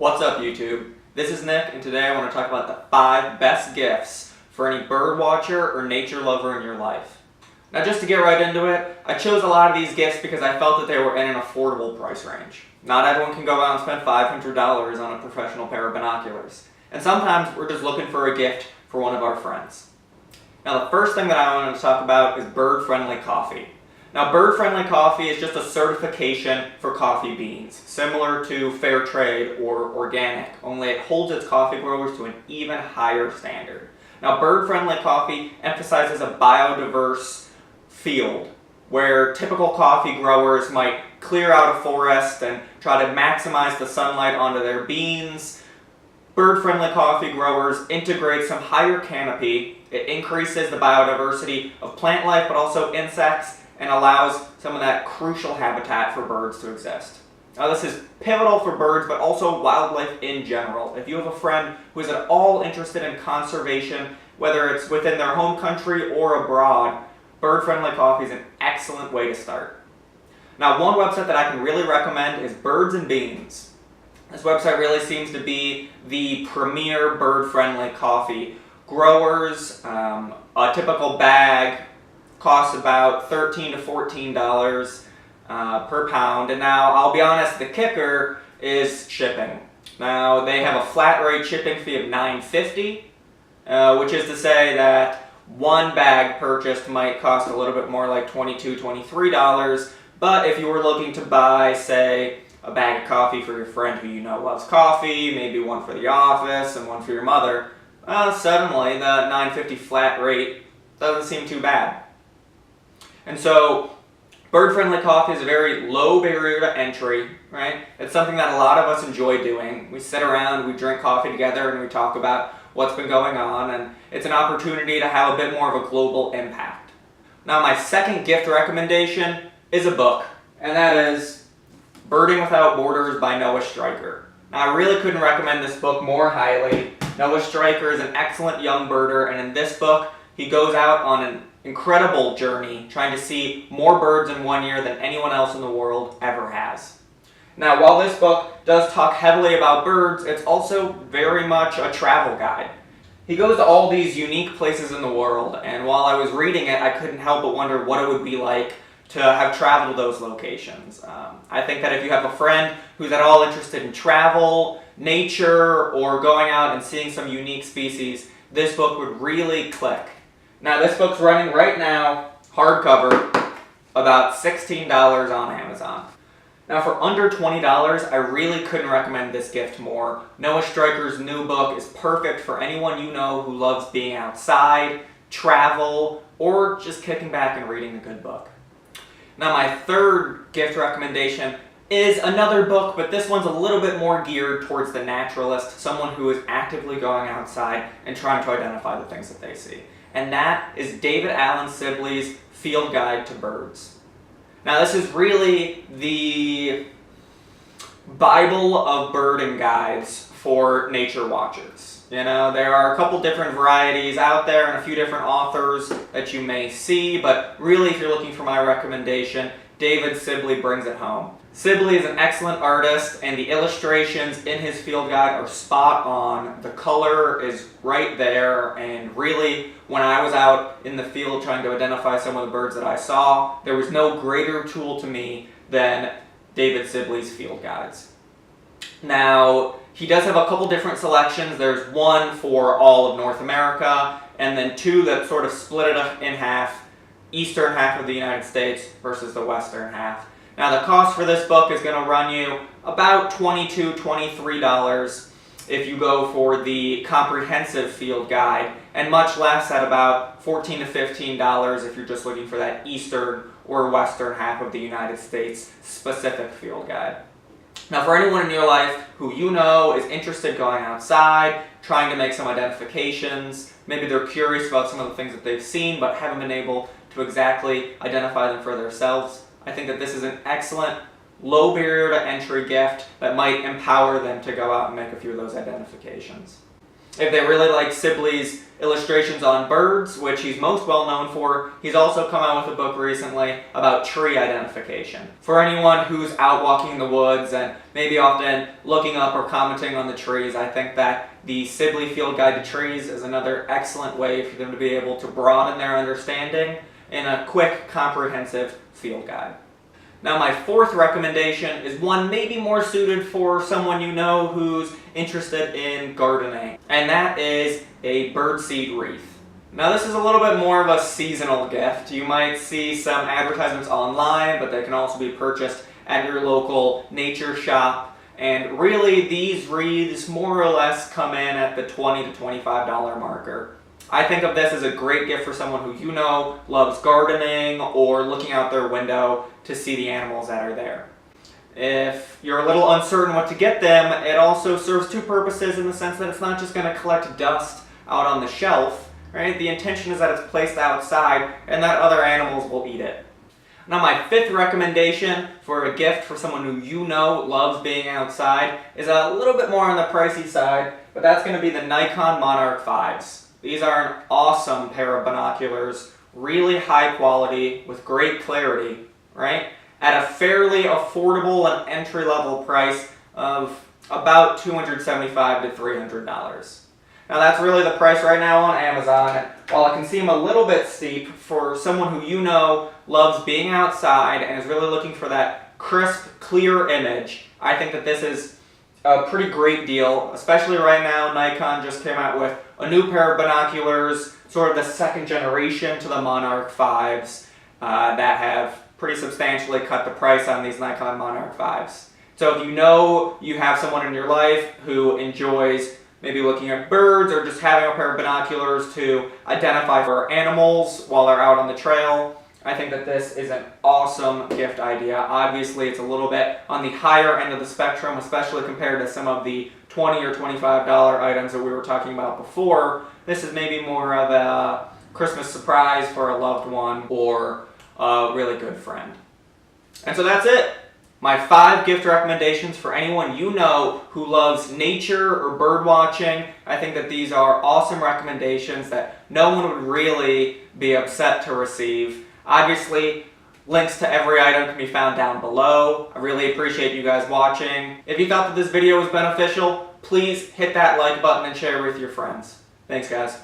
What's up, YouTube? This is Nick, and today I want to talk about the 5 best gifts for any bird watcher or nature lover in your life. Now, just to get right into it, I chose a lot of these gifts because I felt that they were in an affordable price range. Not everyone can go out and spend $500 on a professional pair of binoculars. And sometimes we're just looking for a gift for one of our friends. Now, the first thing that I wanted to talk about is bird-friendly coffee. Now, bird-friendly coffee is just a certification for coffee beans, similar to fair trade or organic, only it holds its coffee growers to an even higher standard. Now, bird-friendly coffee emphasizes a biodiverse field, where typical coffee growers might clear out a forest and try to maximize the sunlight onto their beans. Bird-friendly coffee growers integrate some higher canopy. It increases the biodiversity of plant life, but also insects, and allows some of that crucial habitat for birds to exist. Now, this is pivotal for birds, but also wildlife in general. If you have a friend who is at all interested in conservation, whether it's within their home country or abroad, bird-friendly coffee is an excellent way to start. Now, one website that I can really recommend is Birds and Beans. This website really seems to be the premier bird-friendly coffee. Growers, a typical bag costs about $13 to $14 per pound. And now, I'll be honest, the kicker is shipping. Now, they have a flat rate shipping fee of $9.50, which is to say that one bag purchased might cost a little bit more, like $22, $23. But if you were looking to buy, say, a bag of coffee for your friend who you know loves coffee, maybe one for the office and one for your mother, suddenly the $9.50 flat rate doesn't seem too bad. And so, bird-friendly coffee is a very low barrier to entry, right? It's something that a lot of us enjoy doing. We sit around, we drink coffee together, and we talk about what's been going on, and it's an opportunity to have a bit more of a global impact. Now, my second gift recommendation is a book, and that is Birding Without Borders by Noah Stryker. Now, I really couldn't recommend this book more highly. Noah Stryker is an excellent young birder, and in this book, he goes out on an incredible journey trying to see more birds in one year than anyone else in the world ever has. Now, while this book does talk heavily about birds, it's also very much a travel guide. He goes to all these unique places in the world, and while I was reading it, I couldn't help but wonder what it would be like to have traveled to those locations. I think that if you have a friend who's at all interested in travel, nature, or going out and seeing some unique species, this book would really click. Now, this book's running right now, hardcover, about $16 on Amazon. Now, for under $20, I really couldn't recommend this gift more. Noah Stryker's new book is perfect for anyone you know who loves being outside, travel, or just kicking back and reading a good book. Now, my third gift recommendation is another book, but this one's a little bit more geared towards the naturalist, someone who is actively going outside and trying to identify the things that they see. And that is David Allen Sibley's Field Guide to Birds. Now, this is really the Bible of birding guides for nature watchers. You know, there are a couple different varieties out there and a few different authors that you may see, but really, if you're looking for my recommendation, David Sibley brings it home. Sibley is an excellent artist, and the illustrations in his field guide are spot on. The color is right there, and really, when I was out in the field trying to identify some of the birds that I saw, there was no greater tool to me than David Sibley's field guides. Now, he does have a couple different selections. There's one for all of North America, and then two that sort of split it up in half, eastern half of the United States versus the western half. Now, the cost for this book is going to run you about $22, $23 if you go for the comprehensive field guide, and much less at about $14 to $15 if you're just looking for that eastern or western half of the United States specific field guide. Now, for anyone in your life who you know is interested going outside, trying to make some identifications, maybe they're curious about some of the things that they've seen but haven't been able to exactly identify them for themselves, I think that this is an excellent, low barrier to entry gift that might empower them to go out and make a few of those identifications. If they really like Sibley's illustrations on birds, which he's most well known for, he's also come out with a book recently about tree identification. For anyone who's out walking in the woods and maybe often looking up or commenting on the trees, I think that the Sibley Field Guide to Trees is another excellent way for them to be able to broaden their understanding in a quick, comprehensive field guide. Now my fourth recommendation is one maybe more suited for someone you know who's interested in gardening, and that is a birdseed wreath. Now this is a little bit more of a seasonal gift. You might see some advertisements online, but they can also be purchased at your local nature shop. And really these wreaths more or less come in at the $20 to $25 marker. I think of this as a great gift for someone who you know loves gardening or looking out their window to see the animals that are there. If you're a little uncertain what to get them, it also serves two purposes in the sense that it's not just going to collect dust out on the shelf, right? The intention is that it's placed outside and that other animals will eat it. Now my fifth recommendation for a gift for someone who you know loves being outside is a little bit more on the pricey side, but that's going to be the Nikon Monarch 5s. These are an awesome pair of binoculars, really high quality with great clarity, right? At a fairly affordable and entry-level price of about $275 to $300. Now that's really the price right now on Amazon. While it can seem a little bit steep for someone who you know loves being outside and is really looking for that crisp, clear image, I think that this is a pretty great deal, especially right now. Nikon just came out with a new pair of binoculars, sort of the second generation to the Monarch 5s, that have pretty substantially cut the price on these Nikon Monarch 5s. So if you know you have someone in your life who enjoys maybe looking at birds or just having a pair of binoculars to identify for animals while they're out on the trail, I think that this is an awesome gift idea. Obviously, it's a little bit on the higher end of the spectrum, especially compared to some of the $20 or $25 items that we were talking about before. This is maybe more of a Christmas surprise for a loved one or a really good friend. And so that's it. My 5 gift recommendations for anyone you know who loves nature or bird watching. I think that these are awesome recommendations that no one would really be upset to receive. Obviously, links to every item can be found down below. I really appreciate you guys watching. If you thought that this video was beneficial, please hit that like button and share with your friends. Thanks, guys.